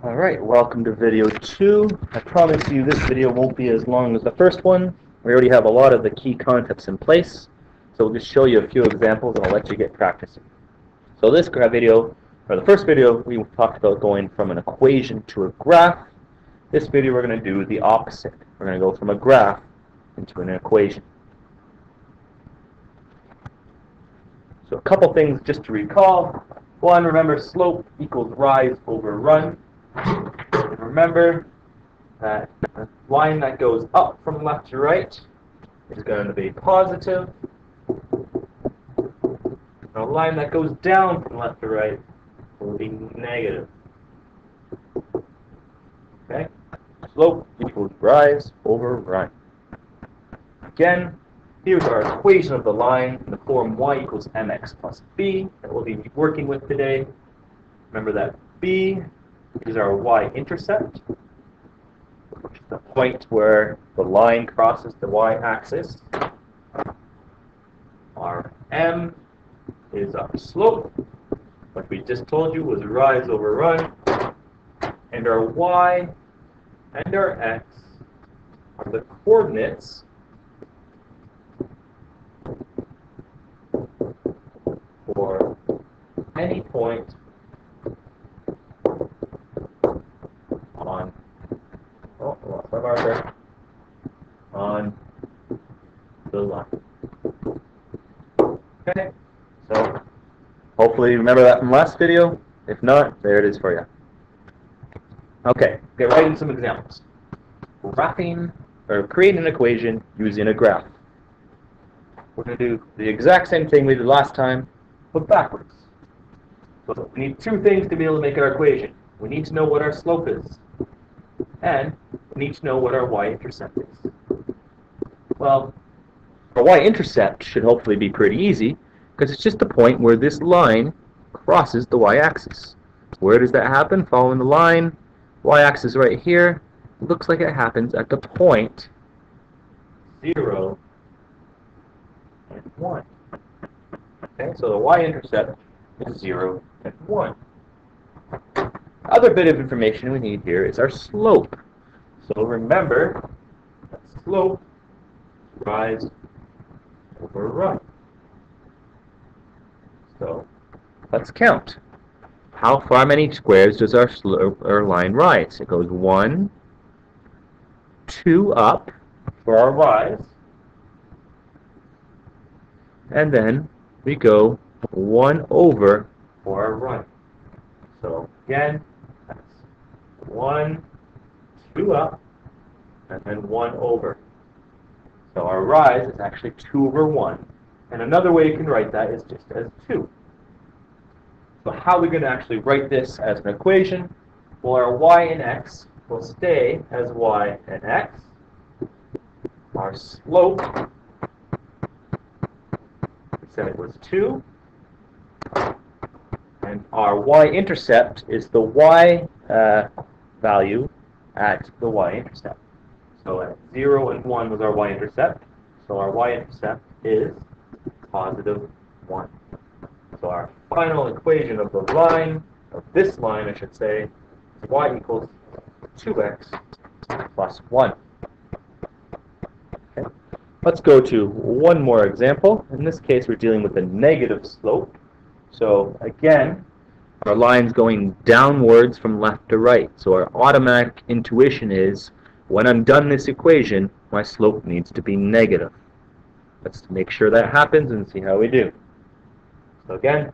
Alright, welcome to video 2. I promise you this video won't be as long as the first one. We already have a lot of the key concepts in place, so we'll just show you a few examples and I'll let you get practicing. So this video, or the first video, we talked about going from an equation to a graph. This video we're going to do the opposite. We're going to go from a graph into an equation. So a couple things just to recall. One, remember slope equals rise over run. And remember that the line that goes up from left to right is going to be positive. And a line that goes down from left to right will be negative. Okay? Slope equals rise over run. Again, here's our equation of the line in the form y equals mx plus b that we'll be working with today. Remember that b is our y-intercept, which is the point where the line crosses the y-axis. Our m is our slope, what we just told you was rise over run, and our y and our x are the coordinates for any point on the line. Okay, so hopefully you remember that from last video. If not, there it is for you. Okay, get right into some examples. Graphing, or creating an equation using a graph. We're going to do the exact same thing we did last time, but backwards. So we need two things to be able to make our equation. We need to know what our slope is, and we need to know what our y-intercept is. Well, our y-intercept should hopefully be pretty easy, because it's just the point where this line crosses the y-axis. Where does that happen? Following the line, y-axis right here. It looks like it happens at the point 0 and 1. Okay, so the y-intercept is 0 and 1. Other bit of information we need here is our slope. So remember that slope rise over run. So let's count. How far many squares does our slope or line rise? It goes 1, 2 up for our rise, and then we go 1 over for our run. So again, that's 1, 2 up, and then 1 over. So our rise is actually 2 over 1. And another way you can write that is just as 2. So how are we going to actually write this as an equation? Well, our y and x will stay as y and x. Our slope, we said it was 2. And our y-intercept is the y value at the y-intercept. So at 0 and 1 was our y-intercept. So our y-intercept is positive 1. So our final equation of the line, of this line I should say, is y equals 2x plus 1. Okay. Let's go to one more example. In this case we're dealing with a negative slope. So again, our line's going downwards from left to right. So our automatic intuition is, when I'm done this equation, my slope needs to be negative. Let's make sure that happens and see how we do. So again,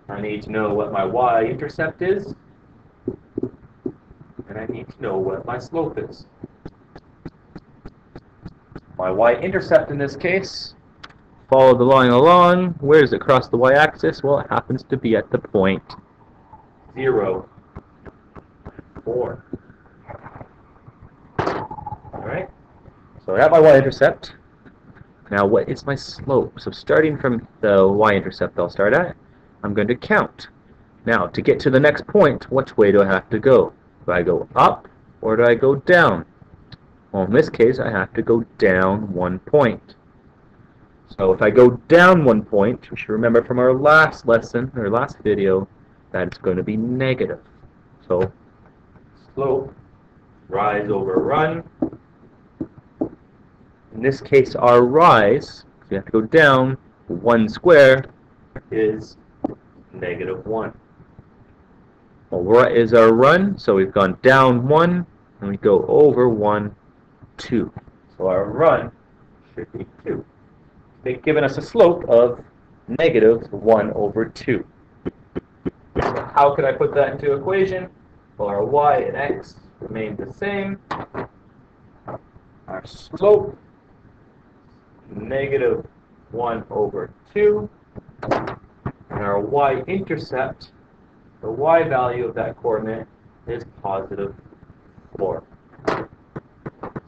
I need to know what my y-intercept is, and I need to know what my slope is. My y-intercept in this case, follow the line along. Where does it cross the y-axis? Well, it happens to be at the point 0, 4. Alright, so I got my y-intercept. Now what is my slope? So starting from the y-intercept I'll start at, I'm going to count. Now to get to the next point, which way do I have to go? Do I go up or do I go down? Well, in this case I have to go down 1 point. So if I go down 1 point, we should remember from our last lesson, or last video, that it's going to be negative. So slope, rise over run. In this case, our rise, we have to go down, 1 square is -1. Well, what is our run? So we've gone down 1, and we go over 1, 2. So our run should be 2. They've given us a slope of -1 over 2. So how could I put that into equation? Well, our y and x remain the same. Our slope, -1 over 2. And our y-intercept, the y value of that coordinate, is +4.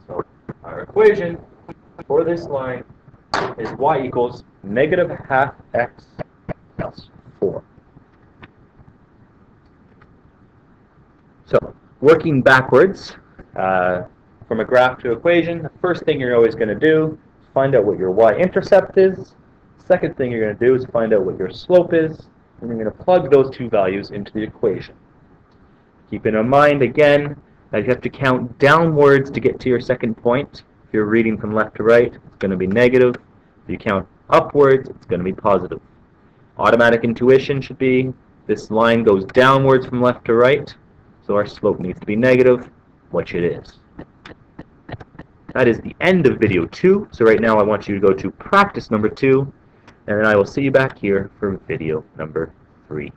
So our equation for this line is y equals -½ x plus 4. So, working backwards from a graph to equation, the first thing you're always going to do is find out what your y-intercept is. Second thing you're going to do is find out what your slope is, and you're going to plug those two values into the equation. Keeping in mind, again, that you have to count downwards to get to your second point. If you're reading from left to right, it's going to be negative. If you count upwards, it's going to be positive. Automatic intuition should be this line goes downwards from left to right, so our slope needs to be negative, which it is. That is the end of video 2. So right now I want you to go to practice number 2, and then I will see you back here for video number 3.